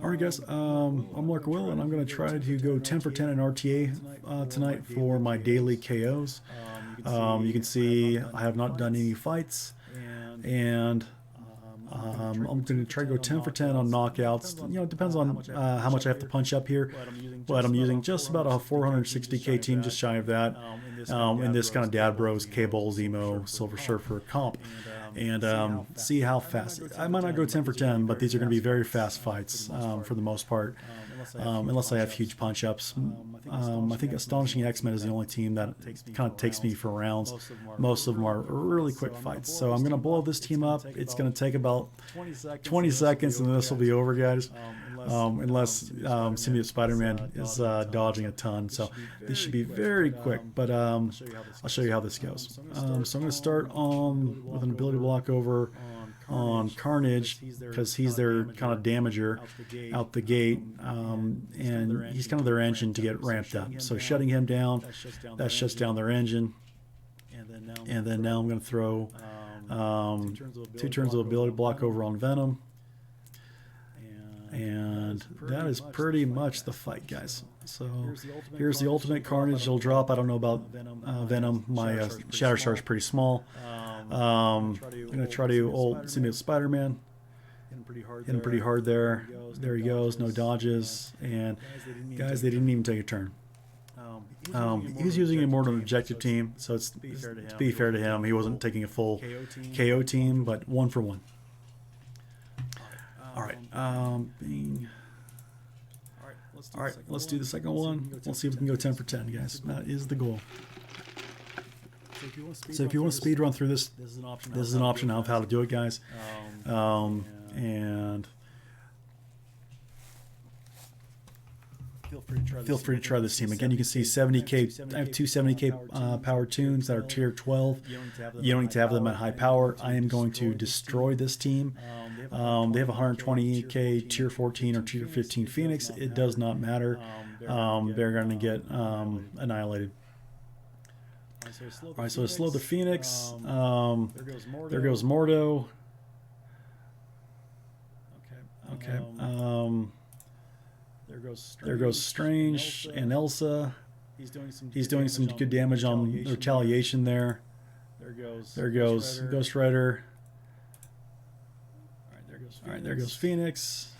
Alright guys, I'm Mark Will, and I'm going to try to go 10 for 10 in RTA tonight for my daily KOs. You can see I have not done any fights, and I'm going to try to go 10 for 10 on knockouts. You know, it depends on how much I have to punch up here, but I'm using just about a 460k team, just shy of that, in this kind of Dad Bros, K-Balls, Emo, Silver Surfer comp. And see how fast. I might not go 10 for 10, but these are going to be very fast fights for the most part, unless I have huge punch-ups. I think Astonishing X-Men is the only team that kind of takes me for rounds. Most of them are really quick fights. So I'm going to blow this team up. It's going to take about 20 seconds, and then this will be over, guys. Unless Symbiote Spider-Man is dodging a ton. So this should be very quick, but I'll show you how this goes. So I'm going to start with an ability block over on Carnage, because he's their kind of damager out the gate, and he's kind of their engine to get ramped up. So shutting him down, that shuts down their engine. And then now I'm going to throw 2 turns of ability block over on Venom. And that is pretty much the fight, guys. So here's the ultimate Carnage. It'll drop. I don't know about Venom. My Shatterstar is pretty small. I'm going to try to ult Symbiote Spider-Man. Hit him pretty hard there. There he goes. No dodges. And guys, they didn't even take a turn. He was using a more than objective team, so to be fair to him, he wasn't taking a full KO team, but 1 for 1. Alright, let's do the second one. We'll see if we can go 10 for 10, guys. That is the goal. So if you want to speed run through this is an option of how to do it, guys. And feel free to try this team. Again, you can see 70k. I have 2 70k power tunes that are tier 12. You don't need to have them at high power. I am going to destroy this team. They have 120k tier 14 or tier 15 Phoenix. It does not matter. They're going to get annihilated. Alright, so to slow the Phoenix, there goes Mordo. Okay. There goes Strange and Elsa. He's doing some good damage on the retaliation there. There goes Ghost Rider. Alright, there goes Phoenix.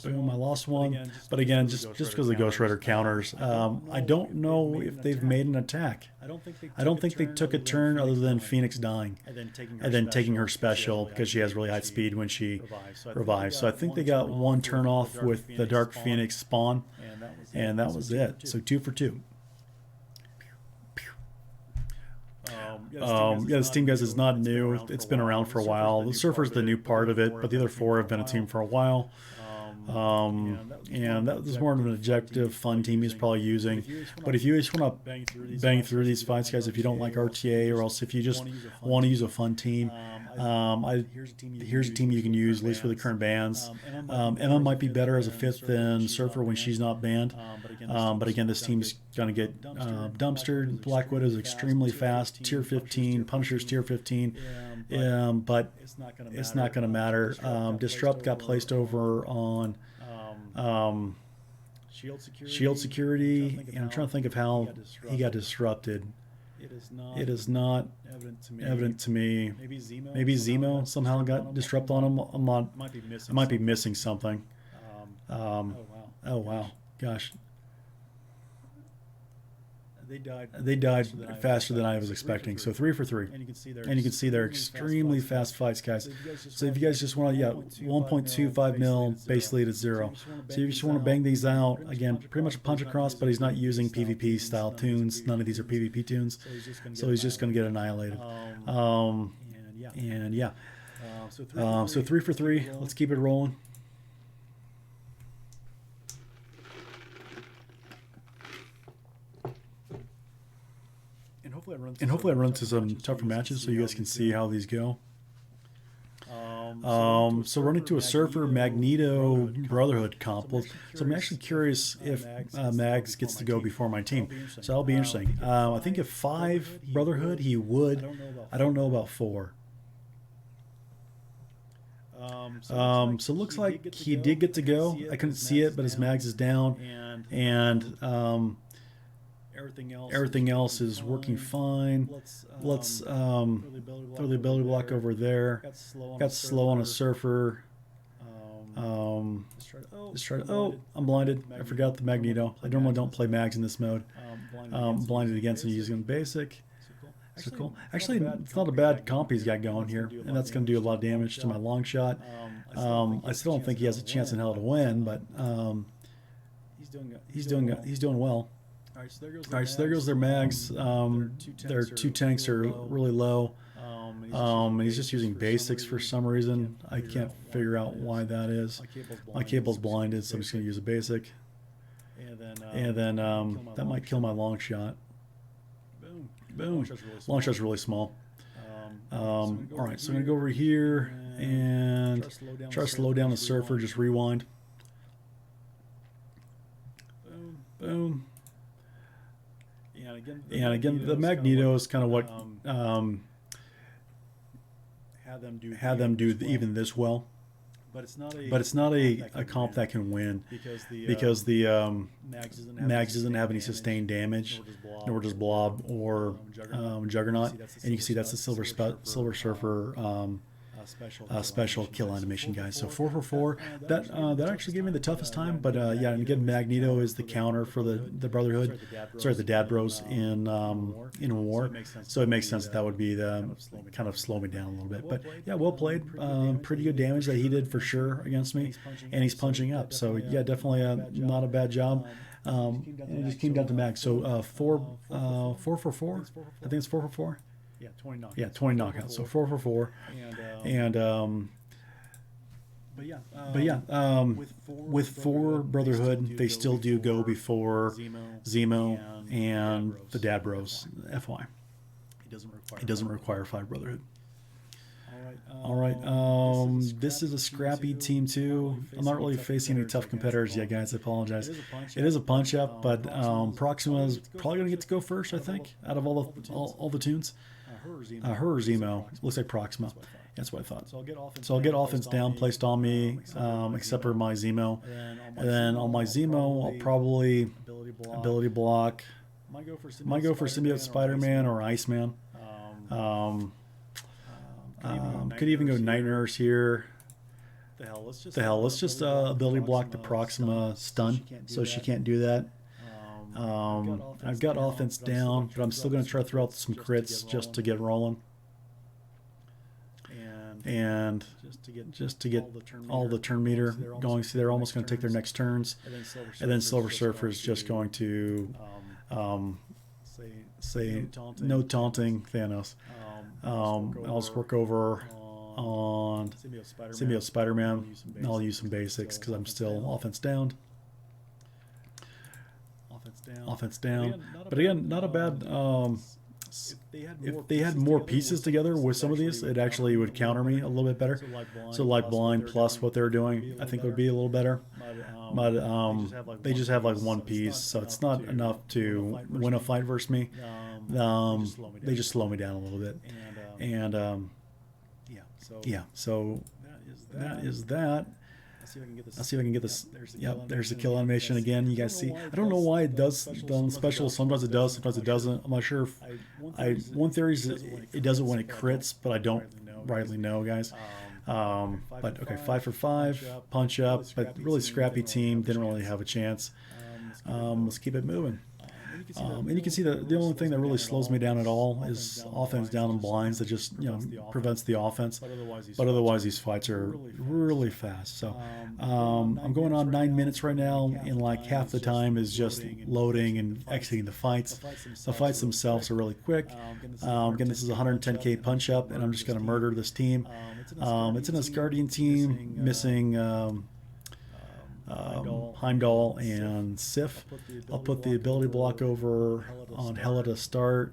Boom, I lost one. But again, just because the Ghost Rider counters, I don't know if they've made an attack. I don't think they took a turn other than Phoenix dying and then taking her special because she has really high speed when she revives. So I think they got 1 turn off with the Dark Phoenix spawn, and that was it. So 2 for 2. Yeah, this team, guys, is not new. It's been around for a while. The Surfer's the new part of it, but the other 4 have been a team for a while. And that was more of an objective, fun team he's probably using. But if you just want to bang through these fights, guys, if you don't like RTA, or else if you just want to use a fun team, here's a team you can use, at least for the current bans. Emma might be better as a 5th than Surfer when she's not banned. But again, this team's going to get dumpstered. Black Widow is extremely fast, tier 15. Punisher's tier 15. But it's not going to matter. Disrupt got placed over on Shield Security, and I'm trying to think of how he got disrupted. It is not evident to me. Maybe Zemo somehow got disrupted on him. I might be missing something. Oh wow, gosh. They died faster than I was expecting. So 3 for 3. And you can see they're extremely fast fights, guys. So if you guys just want to, 1.25 mil basically to 0. So you just want to bang these out. Again, pretty much a punch across, but he's not using PvP style tunes. None of these are PvP tunes. So he's just going to get annihilated. And yeah. So 3 for 3. Let's keep it rolling. And hopefully I run to some tougher matches so you guys can see how these go. So running to a Surfer Magneto Brotherhood comp. Well, so I'm actually curious if Mags gets to go before my team. So that'll be interesting. I think if 5 Brotherhood he would. I don't know about 4. So it looks like he did get to go. I couldn't see it, but his mags is down, and everything else is working fine. Let's throw the ability block over there. Got slow on a surfer. Let's try to, oh, I'm blinded. I forgot the Magneto. I normally don't play mags in this mode. Blinded again, so using basic. So cool. Actually, it's not a bad comp he's got going here, and that's going to do a lot of damage to my long shot. I still don't think he has a chance in hell to win, but he's doing well. All right, so there goes their mags. Their two tanks are really low. And he's just using basics for some reason. I can't figure out why that is. My cable's blinded, so I'm just going to use a basic. And then that might kill my long shot. Boom. Long shot's really small. All right, so I'm going to go over here and try to slow down the surfer, just rewind. Boom. And again, the Magneto is kind of what had them do even this well. But it's not a comp that can win because the Mags doesn't have any sustained damage, nor does Blob or Juggernaut. And you can see that's the Silver Surfer special kill animation, guys. So 4 for 4. That actually gave me the toughest time. But yeah, and again, Magneto is the counter for the Brotherhood. Sorry, the Dad Bros in War. So it makes sense that would be the kind of slow me down a little bit. But yeah, well played. Pretty good damage that he did for sure against me, and he's punching up. So yeah, definitely not a bad job. And it just came down to Mag. So 4 for 4. I think it's 4 for 4. Yeah, 20 knockouts. Yeah, 20 knockouts. So 4 for 4. But yeah, with 4 Brotherhood, they still do go before Zemo and the Dad Bros. FY. It doesn't require 5 Brotherhood. All right. This is a scrappy team too. I'm not really facing any tough competitors yet, guys. I apologize. It is a punch up, but Proxima is probably going to get to go first, I think, out of all the tunes. Her or Zemo. Looks like Proxima. That's what I thought. So I'll get offense down placed on me, except for my Zemo. And then on my Zemo, I'll probably ability block. Might go for Symbiote Spider-Man or Iceman. Could even go Night Nurse here. Let's just ability block the Proxima stun, so she can't do that. I've got offense down, but I'm still going to try to throw out some crits just to get rolling. And just to get all the turn meter going. See, they're almost going to take their next turns. And then Silver Surfer is just going to say no taunting Thanos. I'll just work over on Symbiote Spider-Man. I'll use some basics because I'm still offense down. Offense down. But again, not a bad... if they had more pieces together with some of these, it actually would counter me a little bit better. So like Blind plus what they're doing, I think would be a little better. But they just have like one piece, so it's not enough to win a fight versus me. They just slow me down a little bit. And yeah, so that is that. I'll see if I can get this. Yep, there's the kill animation again. You guys see. I don't know why it does on special. Sometimes it does, sometimes it doesn't. I'm not sure. One theory is it does it when it crits, but I don't rightly know, guys. But okay, 5 for 5, punch up, but really scrappy team. Didn't really have a chance. Let's keep it moving. And you can see that the only thing that really slows me down at all is offense down in blinds that just prevents the offense. But otherwise these fights are really fast. So I'm going on 9 minutes right now, and like half the time is just loading and exiting the fights. The fights themselves are really quick. Again, this is a 110k punch up, and I'm just going to murder this team. It's an Asgardian team missing Heimdall and Sif. I'll put the ability block over on Hela to start.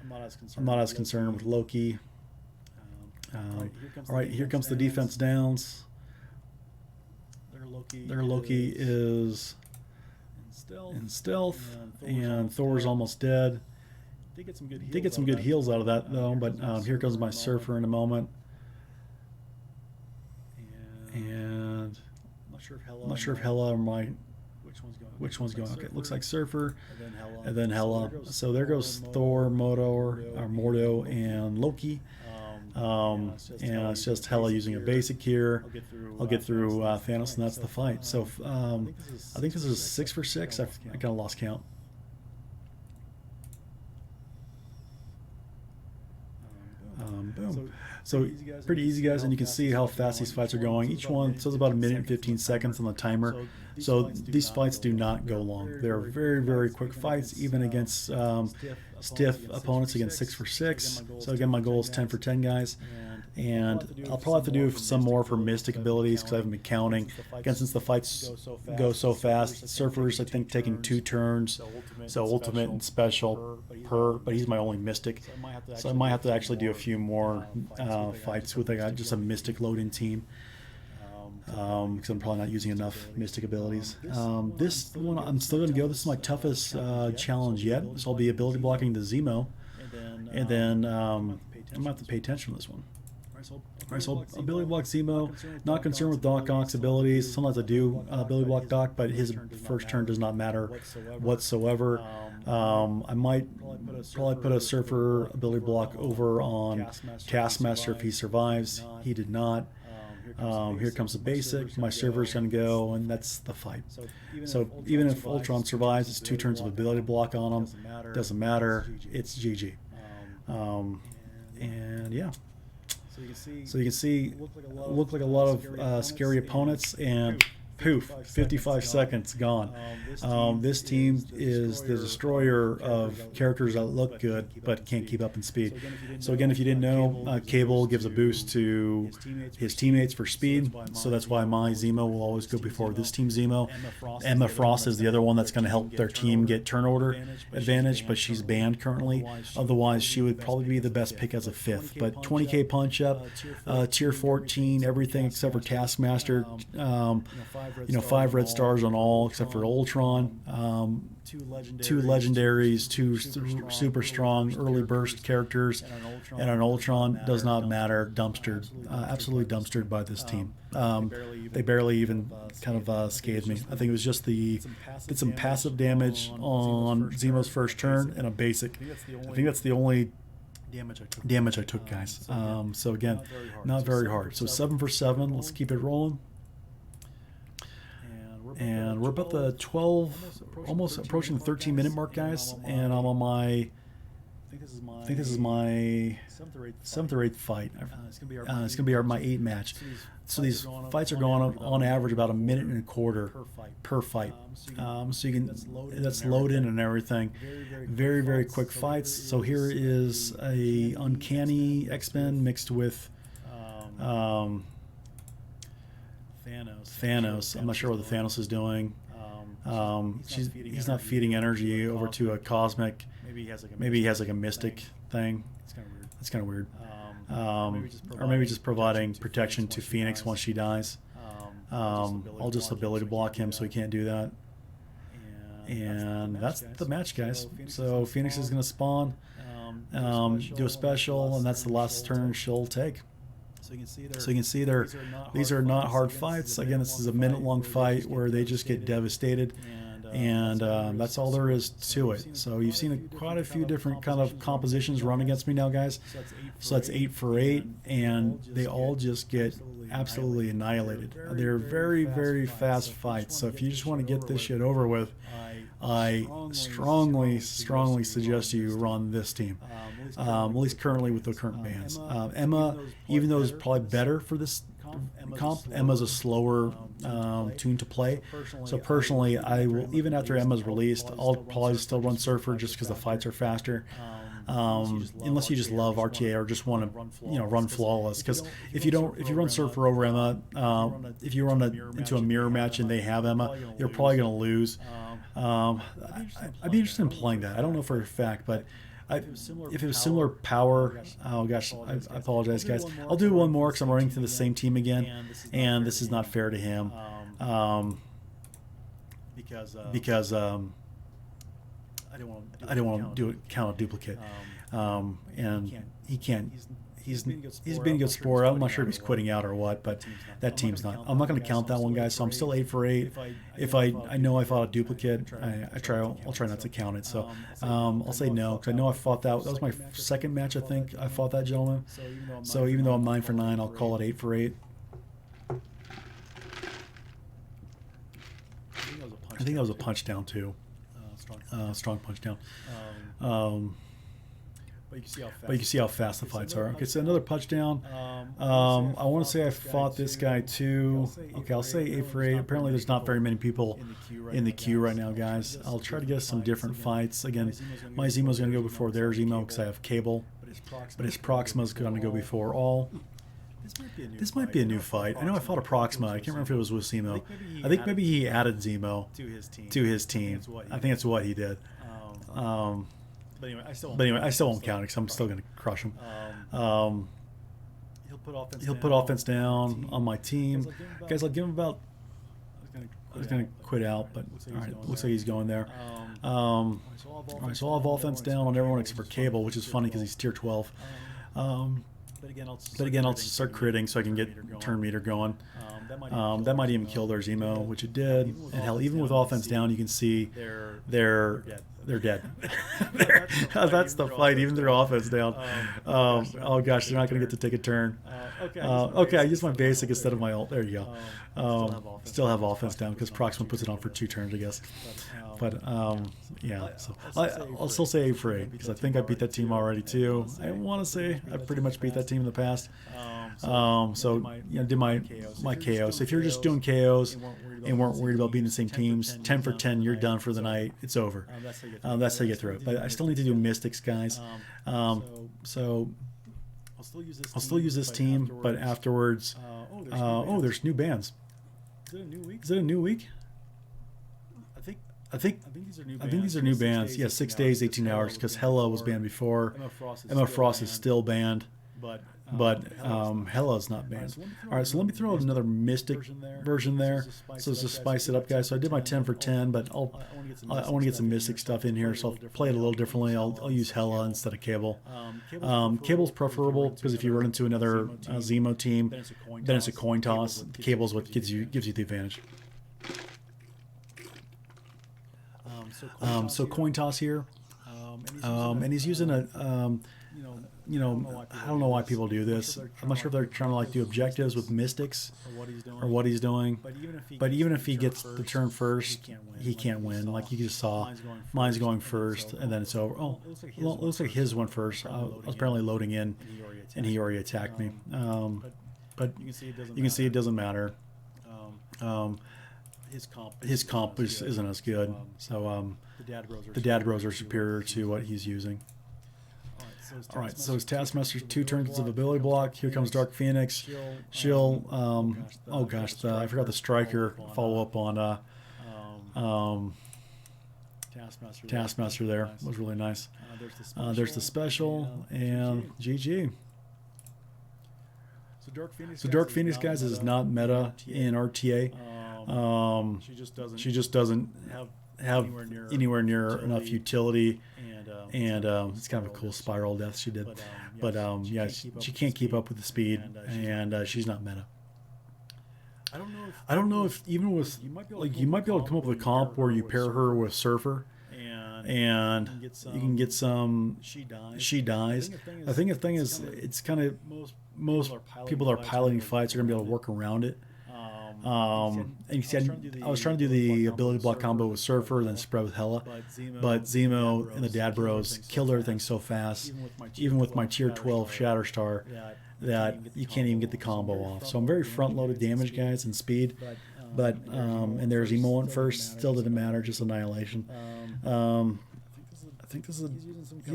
I'm not as concerned with Loki. All right, here comes the defense downs. Their Loki is in stealth, and Thor's almost dead. Did get some good heals out of that though, but here comes my Surfer in a moment. I'm not sure if Hella or my which one's going. Okay, it looks like Surfer, and then Hella. So there goes Thor, Mordo, and Loki. And it's just Hella using a basic here. I'll get through Thanos, and that's the fight. So I think this is 6 for 6. I kind of lost count. Boom. So pretty easy, guys, and you can see how fast these fights are going. Each one says about 1 minute and 15 seconds on the timer. So these fights do not go long. They're very, very quick fights, even against stiff opponents, against 6 for 6. So again, my goal is 10 for 10, guys. And I'll probably have to do some more for mystic abilities because I haven't been counting. Again, since the fights go so fast, Surfer's, I think, taking 2 turns. So ultimate and special per, but he's my only mystic. So I might have to actually do a few more fights with just a mystic load-in team. Because I'm probably not using enough mystic abilities. This one, I'm still going to go. This is my toughest challenge yet. This will be ability blocking the Zemo. And then I'm going to have to pay attention to this one. Alright, so ability block Zemo, not concerned with Doc Ock's abilities. Sometimes I do ability block Doc, but his first turn does not matter whatsoever. I might probably put a Surfer ability block over on Taskmaster if he survives. He did not. Here comes the basic. My Surfer's going to go, and that's the fight. So even if Ultron survives, it's 2 turns of ability block on him. Doesn't matter. It's GG. And yeah. So you can see, look like a lot of scary opponents, and poof, 55 seconds gone. This team is the destroyer of characters that look good but can't keep up in speed. So again, if you didn't know, Cable gives a boost to his teammates for speed, so that's why my Zemo will always go before this team's Zemo. Emma Frost is the other one that's going to help their team get turn order advantage, but she's banned currently. Otherwise, she would probably be the best pick as a 5th. But 20k punch up, tier 14, everything except for Taskmaster. 5 red stars on all except for Ultron. 2 legendaries, 2 super strong early burst characters, and an Ultron. Does not matter. Dumpstered, absolutely dumpstered by this team. They barely even kind of scathed me. I think it was just did some passive damage on Zemo's first turn and a basic. I think that's the only damage I took, guys. So again, not very hard. So 7 for 7. Let's keep it rolling. And we're about the 12, almost approaching the 13-minute mark, guys. And I'm on my, I think this is my 7th or 8th fight. It's going to be my 8th match. So these fights are going on average about 1.25 minutes per fight. So you can, that's load in and everything. Very, very quick fights. So here is a Uncanny X-Men mixed with Thanos. I'm not sure what the Thanos is doing. He's not feeding energy over to a cosmic. Maybe he has like a mystic thing. That's kind of weird. Or maybe just providing protection to Phoenix once she dies. I'll just ability block him so he can't do that. And that's the match, guys. So Phoenix is going to spawn, do a special, and that's the last turn she'll take. So you can see these are not hard fights. Again, this is a minute-long fight where they just get devastated, and that's all there is to it. So you've seen quite a few different kind of compositions run against me now, guys. So that's 8 for 8, and they all just get absolutely annihilated. They're very, very fast fights. So if you just want to get this shit over with, I strongly suggest you run this team, at least currently with the current bans. Emma, even though it's probably better for this comp, Emma's a slower tune to play. So personally, I will, even after Emma's released, I'll probably still run Surfer just because the fights are faster. Unless you just love RTA or just want to, run flawless. Because if you run Surfer over Emma, if you run into a mirror match and they have Emma, you're probably going to lose. I'd be interested in playing that. I don't know for a fact, but if it was similar power, oh gosh, I apologize, guys. I'll do one more because I'm running to the same team again, and this is not fair to him. Because I didn't want to do it, count a duplicate, and he can't he's being a good sport. I'm not sure if he's quitting out or what, but that team's not. I'm not going to count that one, guys. So I'm still 8 for 8. If I know I fought a duplicate, I'll try not to count it. So I'll say no, because I know I fought that. That was my second match, I think. I fought that gentleman. So even though I'm 9 for 9, I'll call it 8 for 8. I think that was a punch down too. Strong punch down. But you can see how fast the fights are. Okay, so another punch down. I want to say I fought this guy too. Okay, I'll say 8 for 8. Apparently there's not very many people in the queue right now, guys. I'll try to get some different fights. Again, my Zemo's going to go before their Zemo because I have cable. But his Proxima's going to go before all. This might be a new fight. I know I fought a Proxima. I can't remember if it was with Zemo. I think maybe he added Zemo to his team. I think that's what he did. But anyway, I still won't count it because I'm still going to crush him. He'll put offense down on my team. Guys, I'll give him about... I was going to quit out, but all right, looks like he's going there. All right, so I'll have offense down on everyone except for Cable, which is funny because he's tier 12. But again, I'll start critting so I can get turn meter going. That might even kill their Zemo, which it did. And hell, even with offense down, you can see they're dead. That's the fight, even their offense down. Oh gosh, they're not going to get to take a turn. Okay, I used my basic instead of my ult. There you go. Still have offense down because Proxima puts it on for 2 turns, I guess. But yeah, so I'll still say 8 for 8 because I think I beat that team already too. I want to say I pretty much beat that team in the past. So did my KOs. So if you're just doing KOs and weren't worried about being the same teams, 10 for 10, you're done for the night. It's over. That's how you get through it. But I still need to do mystics, guys. So I'll still use this team, but afterwards, oh, there's new bans. Is it a new week? I think these are new bans. Yeah, 6 days, 18 hours, because Hella was banned before. Emma Frost is still banned, but Hella is not banned. All right, so let me throw out another Mystic version there. So to spice it up, guys. So I did my 10 for 10, but I want to get some Mystic stuff in here, so I'll play it a little differently. I'll use Hella instead of Cable. Cable's preferable because if you run into another Zemo team, then it's a coin toss. Cable's what gives you the advantage. So coin toss here, and he's using a, I don't know why people do this. I'm not sure if they're trying to like do objectives with mystics or what he's doing. But even if he gets the turn first, he can't win. Like you just saw, mine's going first, and then it's over. Oh, well, it looks like his went first. I was apparently loading in, and he already attacked me. But you can see it doesn't matter. His comp isn't as good, so the dad bros are superior to what he's using. All right, so his Taskmaster's 2 turns of ability block. Here comes Dark Phoenix. She'll oh gosh, I forgot the striker follow up on Taskmaster there was really nice. There's the special and GG. So Dark Phoenix, guys, is not meta in RTA. She just doesn't have anywhere near enough utility, and it's kind of a cool spiral death she did. But yeah, she can't keep up with the speed, and she's not meta. I don't know if even with you might be able to come up with a comp where you pair her with Surfer, and you can get some. She dies. I think the thing is, it's kind of most people that are piloting fights are going to be able to work around it. And you see, I was trying to do the ability block combo with Surfer, then spread with Hella, but Zemo and the Dad Bros killed everything so fast, even with my tier 12 Shatterstar, that you can't even get the combo off. So I'm very front-loaded damage, guys, and speed, but and there's Emo went first, still didn't matter, just annihilation. I think he's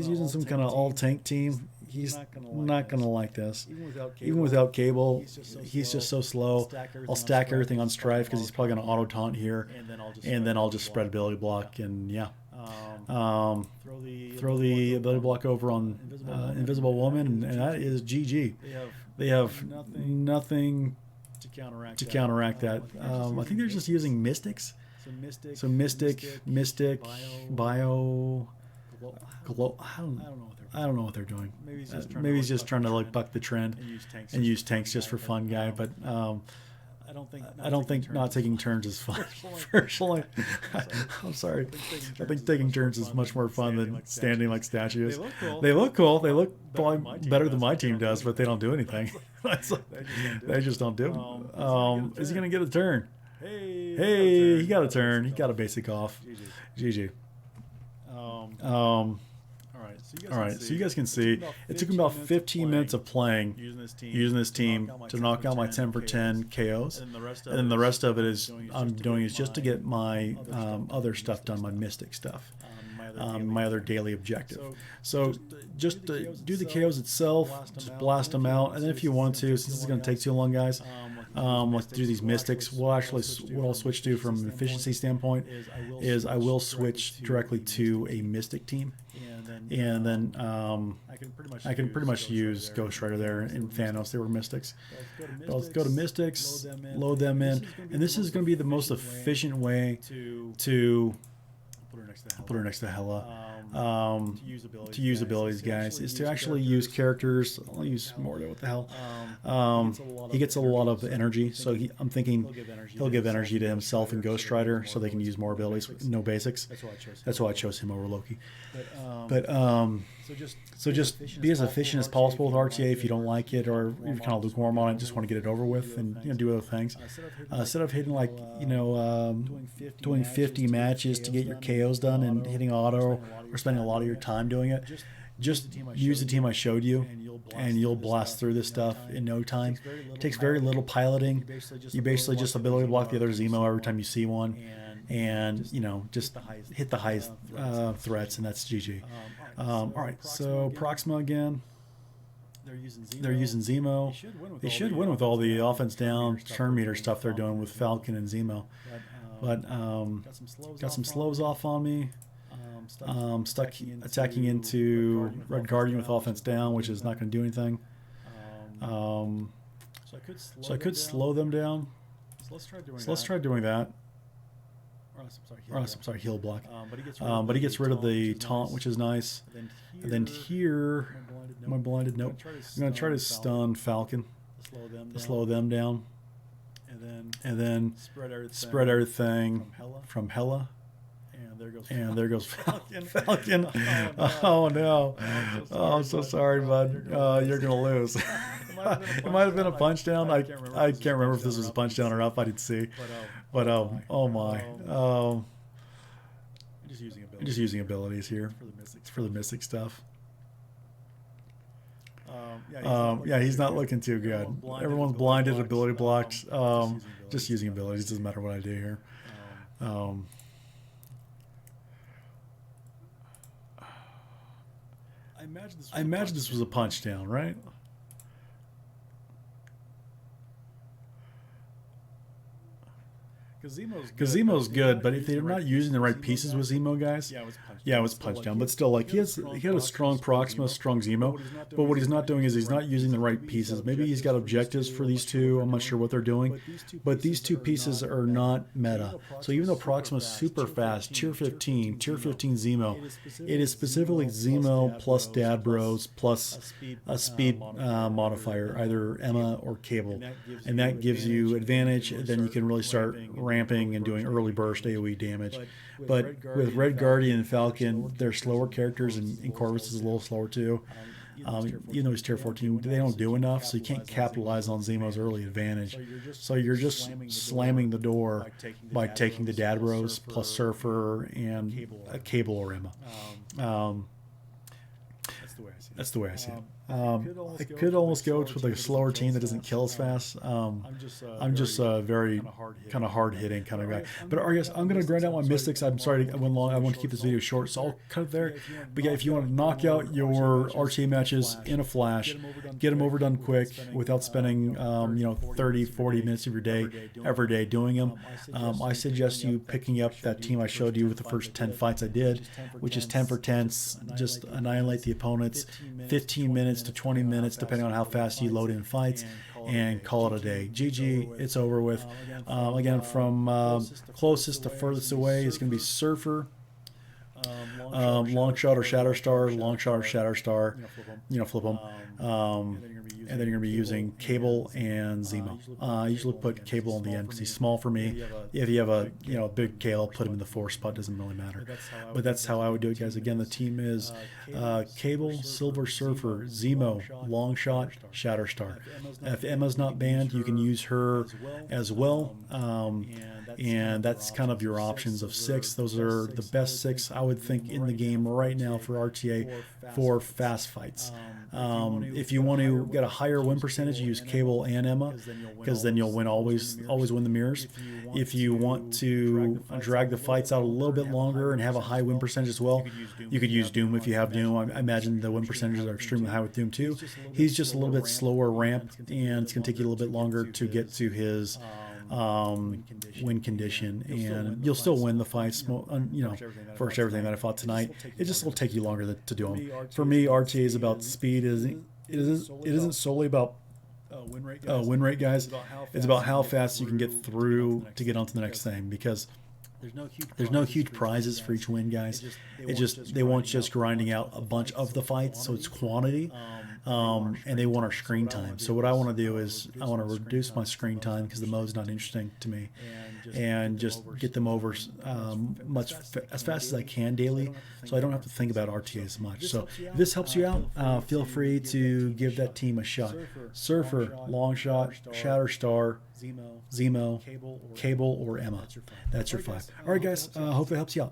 using some kind of all-tank team. He's not gonna like this. Even without Cable, he's just so slow. I'll stack everything on Strife because he's probably gonna auto taunt here, and then I'll just spread ability block, and yeah, throw the ability block over on Invisible Woman, and that is GG. They have nothing to counteract that. I think they're just using Mystics. So Mystic, Bio, I don't know what they're doing. Maybe he's just trying to like buck the trend and use tanks just for fun, guy. But I don't think not taking turns is fun. Personally, I'm sorry. I think taking turns is much more fun than standing like statues. They look cool. They look probably better than my team does, but they don't do anything. They just don't do it. Is he gonna get a turn? Hey, he got a turn. He got a basic off. GG. All right, so you guys can see it took me about 15 minutes of playing using this team to knock out my 10 for 10 KOs, and then the rest of it is I'm doing is just to get my other stuff done, my mystic stuff, my other daily objective. So just do the KOs itself, just blast them out, and then if you want to, since this is going to take too long, guys, let's do these mystics. What I'll switch to from an efficiency standpoint is I will switch directly to a mystic team. And then I can pretty much use Ghost Rider there in Thanos. They were mystics. But let's go to mystics, load them in, and this is going to be the most efficient way to put her next to Hela. To use abilities, guys, is to actually use characters. I'll use Mordo. What the hell? He gets a lot of energy, so I'm thinking he'll give energy to himself and Ghost Rider, so they can use more abilities. No basics. That's why I chose him over Loki. But so just be as efficient as possible with RTA. If you don't like it, or you're kind of lukewarm on it, just want to get it over with and do other things. Instead of hitting like doing 50 matches to get your KOs done and hitting auto or spending a lot of your time doing it, just use the team I showed you, and you'll blast through this stuff in no time. It takes very little piloting. You basically just ability block the other Zemo every time you see one, and just hit the highest threats, and that's GG. All right, so Proxima again. They're using Zemo. They should win with all the offense down turn meter stuff they're doing with Falcon and Zemo, but got some slows off on me. Stuck attacking into Red Guardian with offense down, which is not going to do anything. So I could slow them down. So let's try doing that. Or I'm sorry, heal block. But he gets rid of the taunt, which is nice. And then here, am I blinded? Nope. I'm going to try to stun Falcon to slow them down. And then spread everything from Hela. And there goes Falcon. Oh no. Oh, I'm so sorry, bud. You're going to lose. It might have been a punch down. I can't remember if this was a punch down or not. I didn't see. But oh my. Just using abilities here for the mystic stuff. Yeah, he's not looking too good. Everyone's blinded, ability blocked. Just using abilities. Doesn't matter what I do here. I imagine this was a punch down, right? Because Zemo's good, but if they're not using the right pieces with Zemo, guys, yeah, it was punch down. But still, like he had a strong Proxima, strong Zemo, but what he's not doing is he's not using the right pieces. Maybe he's got objectives for these two. I'm not sure what they're doing, but these two pieces are not meta. So even though Proxima's super fast, tier 15 Zemo, it is specifically Zemo plus Dad Bros plus a speed modifier, either Emma or Cable, and that gives you advantage. Then you can really start ramping and doing early burst AoE damage. But with Red Guardian and Falcon, they're slower characters, and Corvus is a little slower too. Even though he's tier 14, they don't do enough, so you can't capitalize on Zemo's early advantage. So you're just slamming the door by taking the Dad Bros plus Surfer and a Cable or Emma. That's the way I see it. I could almost go with a slower team that doesn't kill as fast. I'm just a very kind of hard hitting kind of guy. But I guess I'm going to grind out my mystics. I'm sorry I went long. I want to keep this video short, so I'll cut it there. But yeah, if you want to knock out your RTA matches in a flash, get them overdone quick without spending 30, 40 minutes of your day every day doing them, I suggest you picking up that team I showed you with the first 10 fights I did, which is 10 for 10s. Just annihilate the opponents, 15 minutes to 20 minutes, depending on how fast you load in fights, and call it a day. GG, it's over with. Again, from closest to furthest away is going to be Surfer. long shot or shatter star, long shot or shatter star, flip them. And then you're going to be using cable and Zemo. I usually put cable on the end because he's small for me. If you have a big KL, put him in the 4 spot, doesn't really matter. But that's how I would do it, guys. Again, the team is cable, Silver Surfer, Zemo, long shot, shatter star. If Emma's not banned, you can use her as well. And that's kind of your options of 6. Those are the best 6 I would think in the game right now for RTA for fast fights. If you want to get a higher win percentage, use Cable and Emma, because then you'll always win the mirrors. If you want to drag the fights out a little bit longer and have a high win percentage as well, you could use Doom if you have Doom. I imagine the win percentages are extremely high with Doom too. He's just a little bit slower ramp, and it's going to take you a little bit longer to get to his win condition, and you'll still win the fights. First everything that I fought tonight, it just will take you longer to do them. For me, RTA is about speed. It isn't solely about win rate, guys. It's about how fast you can get through to get on to the next thing, because there's no huge prizes for each win, guys. They want just grinding out a bunch of the fights, so it's quantity. And they want our screen time. So what I want to do is I want to reduce my screen time because the mode's not interesting to me, and just get them over as fast as I can daily, so I don't have to think about RTA as much. So if this helps you out, feel free to give that team a shot. Surfer, long shot, shatter star, Zemo, cable, or Emma. That's your 5. All right, guys. Hope it helps you out.